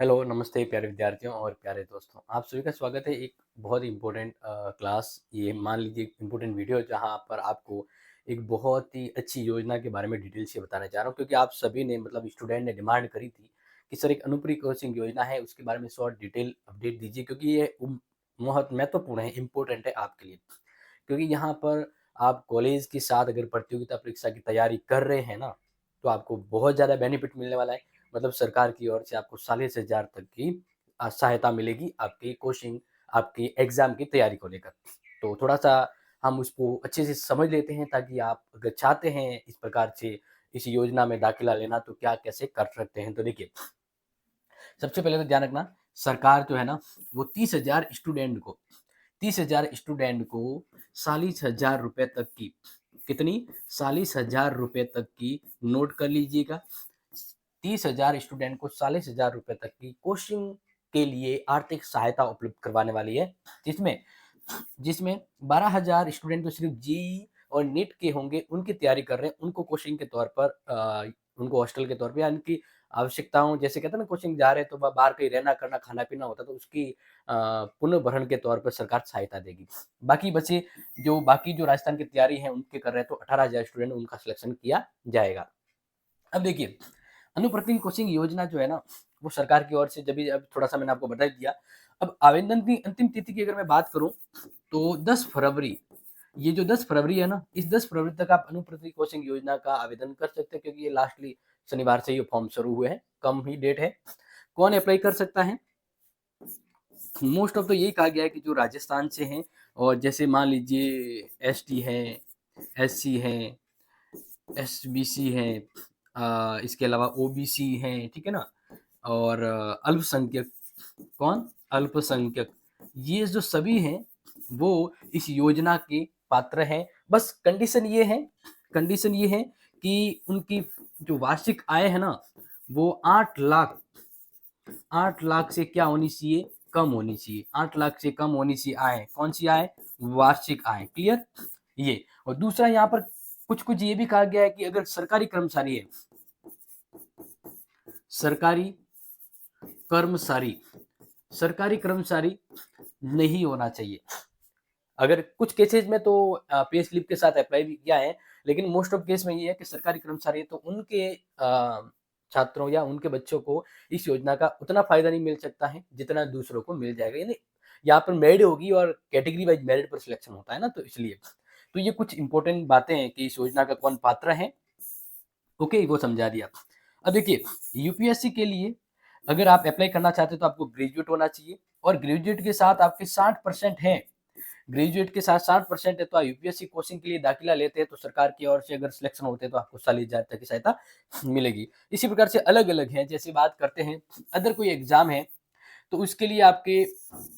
Hello, नमस्ते प्यारे विद्यार्थियों और प्यारे दोस्तों। आप सभी का स्वागत है एक बहुत ही इम्पोर्टेंट क्लास ये मान लीजिए एक इम्पोर्टेंट वीडियो जहाँ पर आपको एक बहुत ही अच्छी योजना के बारे में डिटेल से बताना चाह रहा हूँ क्योंकि आप सभी ने मतलब स्टूडेंट ने डिमांड करी थी कि सर एक अनुप्री कोचिंग योजना है उसके बारे में शॉर्ट डिटेल अपडेट दीजिए क्योंकि ये बहुत महत्वपूर्ण है, इम्पोर्टेंट है आपके लिए। क्योंकि यहाँ पर आप कॉलेज के साथ अगर प्रतियोगिता परीक्षा की तैयारी कर रहे हैं ना, तो आपको बहुत ज़्यादा बेनिफिट मिलने वाला है। मतलब सरकार की ओर से आपको 45,000 तक की सहायता मिलेगी आपकी कोचिंग, आपकी एग्ज़ाम की तैयारी को लेकर। तो थोड़ा-सा हम उसको अच्छे से समझ लेते हैं ताकि आप अगर चाहते हैं इस प्रकार से इस योजना में दाखिला लेना तो क्या कैसे कर सकते हैं। तो देखिए, सबसे पहले तो ध्यान रखना सरकार जो है ना वो 30,000 स्टूडेंट को 40,000 रुपए तक की कितनी 40,000 रुपए तक की नोट कर लीजिएगा। 30,000 स्टूडेंट को 40,000 रुपए तक की कोचिंग के लिए आर्थिक सहायता उपलब्ध करवाने वाली है जिसमें जिसमें 12,000 स्टूडेंट तो सिर्फ जेईई और नीट के होंगे, उनकी तैयारी कर रहे हैं, उनको कोचिंग के तौर पर उनको हॉस्टल के तौर पे या उनकी आवश्यकताओं जैसे कहते हैं ना कोचिंग जा रहे हैं तो बाहर कहीं रहना करना खाना-पीना होता है तो उसकी पुनर्भरण के तौर पर सरकार सहायता देगी। बाकी बचे बाकी जो राजस्थान की तैयारी है उनके कर रहे हैं तो 18,000 स्टूडेंट उनका सिलेक्शन किया जाएगा। अब देखिए, अनुप्रतिम कोचिंग योजना जो है ना, वो सरकार की ओर से जब भी अब थोड़ा-सा मैंने आपको बता ही दिया। अब आवेदन की अंतिम तिथि की अगर मैं बात करूँ, तो 10 फरवरी, ये जो 10 फरवरी है ना, इस 10 फरवरी तक आप अनुप्रति कोचिंग योजना का आवेदन कर सकते हैं क्योंकि ये लास्टली शनिवार से ये फॉर्म शुरू हुए हैं, कम ही डेट है। कौन अप्लाई कर सकता है? मोस्ट ऑफ तो यही कहा गया है कि जो राजस्थान से हैं और जैसे मान लीजिए एसटी हैं, एससी हैं, एसबीसी हैं, इसके अलावा ओबीसी हैं, ठीक है ना? और अल्पसंख्यक कौन? अल्पसंख्यक। ये जो सभी हैं, वो इस योजना के पात्र हैं। बस कंडीशन ये है कि उनकी जो वार्षिक आय है ना, वो 8 लाख से क्या होनी चाहिए? कम होनी चाहिए। 8 लाख से कम होनी चाहिए आय। कौन-सी आय? वार्षिक आय। क्लियर? ये। और दूसरा यहाँ पर कुछ-कुछ ये भी कहा गया है कि अगर सरकारी कर्मचारी है, सरकारी कर्मचारी सरकारी कर्मचारी नहीं होना चाहिए। अगर कुछ केसेज़ में तो पे स्लिप के साथ अप्लाई भी किया है, लेकिन मोस्ट ऑफ केस में ये है कि सरकारी कर्मचारी है तो उनके छात्रों या उनके बच्चों को इस योजना का उतना फ़ायदा नहीं मिल सकता है, जितना दूसरों को मिल जाएगा। यानी यहाँ पर मेरिट होगी और कैटेगरी वाइज़ मेरिट पर सिलेक्शन होता है ना, तो इसलिए। तो ये कुछ इम्पोर्टेंट बातें हैं कि इस योजना का कौन पात्र है, ओके, वो समझा दिया। अब देखिए, यूपीएससी के लिए अगर आप अप्लाई करना चाहते हैं तो आपको ग्रेजुएट होना चाहिए और ग्रेजुएट के साथ आपके 60% हैं, ग्रेजुएट के साथ 60% है तो आप यूपीएससी कोचिंग के लिए दाखिला लेते हैं तो सरकार की ओर से अगर सिलेक्शन होते हैं तो आपको 40,000 तक की सहायता मिलेगी। इसी प्रकार से अलग-अलग हैं, जैसे बात करते हैं अदर कोई एग्ज़ाम है तो उसके लिए आपके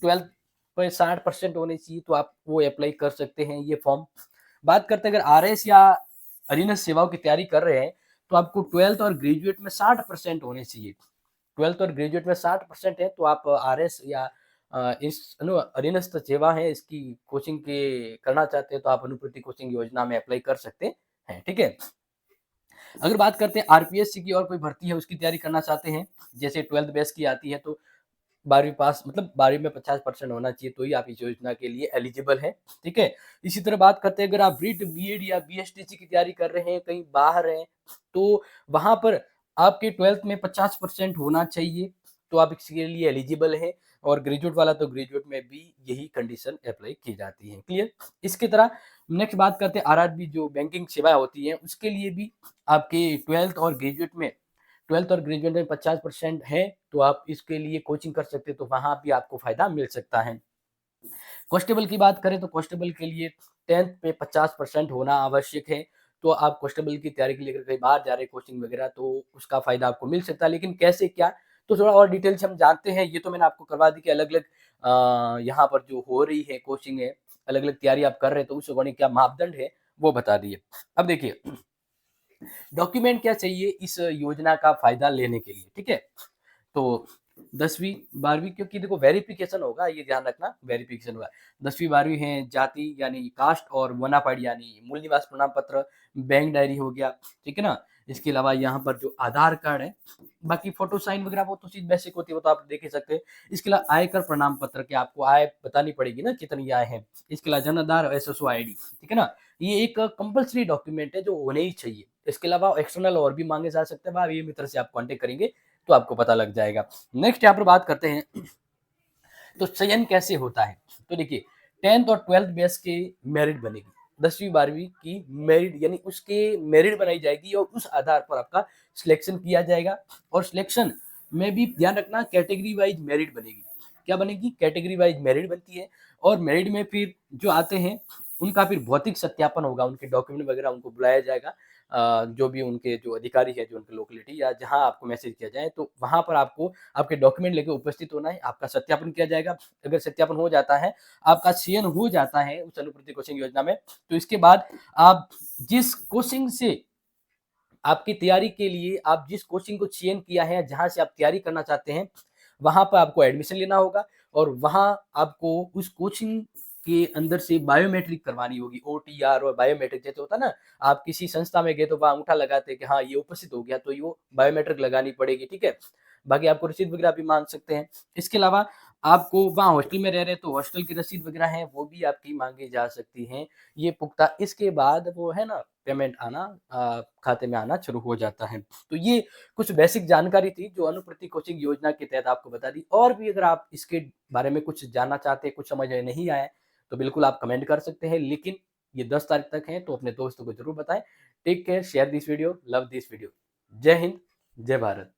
12th पे 60% होने चाहिए तो आप वो अप्लाई कर सकते हैं ये फॉर्म। बात करते हैं अगर आरएस या अधीनस्थ सेवाओं की तैयारी कर रहे हैं तो आपको 12th और ग्रेजुएट में 60% होने चाहिए। 12th और ग्रेजुएट में 60% है तो आप आरएस या इस अधीनस्थ सेवा है इसकी कोचिंग के करना चाहते हैं तो आप अनुपूर्ति कोचिंग योजना में अप्लाई कर सकते हैं, ठीक है? अगर बात करते हैं आरपीएससी की और कोई भर्ती है उसकी तैयारी करना चाहते हैं, जैसे 12th बेस की आती है तो 12वीं पास मतलब 12वीं में 50% होना चाहिए तो ही आप इस योजना के लिए एलिजिबल हैं, ठीक है? इसी तरह बात करते हैं अगर आप रीट, बीएड या बीएसटीसी की तैयारी कर रहे हैं, कहीं बाहर हैं, तो वहाँ पर आपके 12th में 50% होना चाहिए, तो आप इसके लिए एलिजिबल हैं और ग्रेजुएट वाला तो ग्रेजुएट में भी यही कंडीशन अप्लाई की जाती है, क्लियर? इसकी तरह नेक्स्ट बात करते हैं आरआरबी जो बैंकिंग सेवाएँ होती हैं, उसके लिए भी आपके 12th और ग्रेजुएट में 50% है, तो आप इसके लिए कोचिंग कर सकते हैं, तो वहाँ भी आपको फ़ायदा मिल सकता है। कांस्टेबल की बात करें तो कांस्टेबल के लिए 10th पे 50% होना आवश्यक है, तो आप कांस्टेबल की तैयारी के लिए अगर कहीं बाहर जा रहे हैं कोचिंग वगैरह तो उसका फ़ायदा आपको मिल सकता है, लेकिन कैसे क्या? तो थोड़ा और डिटेल से हम जानते हैं, ये तो मैंने आपको करवा दी कि अलग-अलग यहाँ पर जो हो रही है कोचिंग है, अलग-अलग तैयारी आप कर रहे हैं, तो उस अकॉर्डिंग क्या मापदंड है, वो बता दिए। अब देखिए डॉक्यूमेंट क्या चाहिए इस योजना का फ़ायदा लेने के लिए, ठीक है? तो 10वीं 12वीं, क्योंकि देखो वेरिफिकेशन होगा, ये ध्यान रखना, वेरिफिकेशन होगा। 10वीं 12वीं है, जाति यानी कास्ट और बोनाफाइड यानी मूल निवास प्रमाण पत्र, बैंक डायरी हो गया, ठीक है ना। इसके अलावा यहाँ पर जो आधार कार्ड है, बाकी फोटो साइन वगैरह वो तो चीज बेसिक होती है, वो तो आप देख ही सकते हैं। इसके अलावा आयकर प्रमाण पत्र की आपको आय बतानी पड़ेगी ना, कितनी आय है। इसके अलावा जन आधार, एसएसओ आईडी, ठीक है ना। ये एक कंपलसरी डॉक्यूमेंट है जो होने ही चाहिए। इसके अलावा एक्सटर्नल और भी मांगे जा सकते हैं, भाई ये मित्र से आप कांटेक्ट करेंगे तो आपको पता लग जाएगा। नेक्स्ट यहाँ पर बात करते हैं तो चयन कैसे होता है। तो देखिए 10th और 12th बेस के मेरिट बनेगी, 10वीं 12वीं की मेरिट यानी उसके मेरिट बनाई जाएगी और उस आधार पर आपका सिलेक्शन किया जाएगा। और सिलेक्शन में भी ध्यान रखना कैटेगरी वाइज मेरिट बनेगी। क्या बनेगी? कैटेगरी वाइज मेरिट बनती है। और मेरिट में फिर जो आते हैं उनका फिर भौतिक सत्यापन होगा, उनके डॉक्यूमेंट वगैरह उनको बुलाया जाएगा। जो भी उनके जो अधिकारी है, जो उनके लोकेलिटी या जहाँ आपको मैसेज किया जाए, तो वहाँ पर आपको आपके डॉक्यूमेंट लेके उपस्थित होना है, आपका सत्यापन किया जाएगा। अगर सत्यापन हो जाता है, आपका चयन हो जाता है उस अनुपूर्ति कोचिंग योजना में, तो इसके बाद आप जिस कोचिंग से आपकी तैयारी के लिए आप जिस कोचिंग को चयन किया है, जहाँ से आप तैयारी करना चाहते हैं, वहाँ पर आपको एडमिशन लेना होगा। और वहाँ आपको उस कोचिंग के अंदर से बायोमेट्रिक करवानी होगी, ओटीआर और बायोमेट्रिक जैसे होता है ना। आप किसी संस्था में गए तो वहाँ अंगूठा लगाते हैं कि हाँ ये उपस्थित हो गया, तो ये बायोमेट्रिक लगानी पड़ेगी, ठीक है। बाकी आपको रसीद वगैरह भी मांग सकते हैं। इसके अलावा आपको वहाँ हॉस्टल में रह रहे हैं तो हॉस्टल की रसीद वगैरह है वो भी आपकी मांगी जा सकती हैं। ये पुख्ता इसके बाद वो है ना पेमेंट आना खाते में आना शुरू हो जाता है। तो ये कुछ बेसिक जानकारी थी जो अनुप्रति कोचिंग योजना के तहत आपको बता दी। और भी अगर आप इसके बारे में कुछ जानना चाहते हैं, कुछ समझ में नहीं आया, तो बिल्कुल आप कमेंट कर सकते हैं। लेकिन ये 10 तारीख तक है तो अपने दोस्तों को ज़रूर बताएँ। Take care, share this video, love this video. जय हिंद, जय भारत।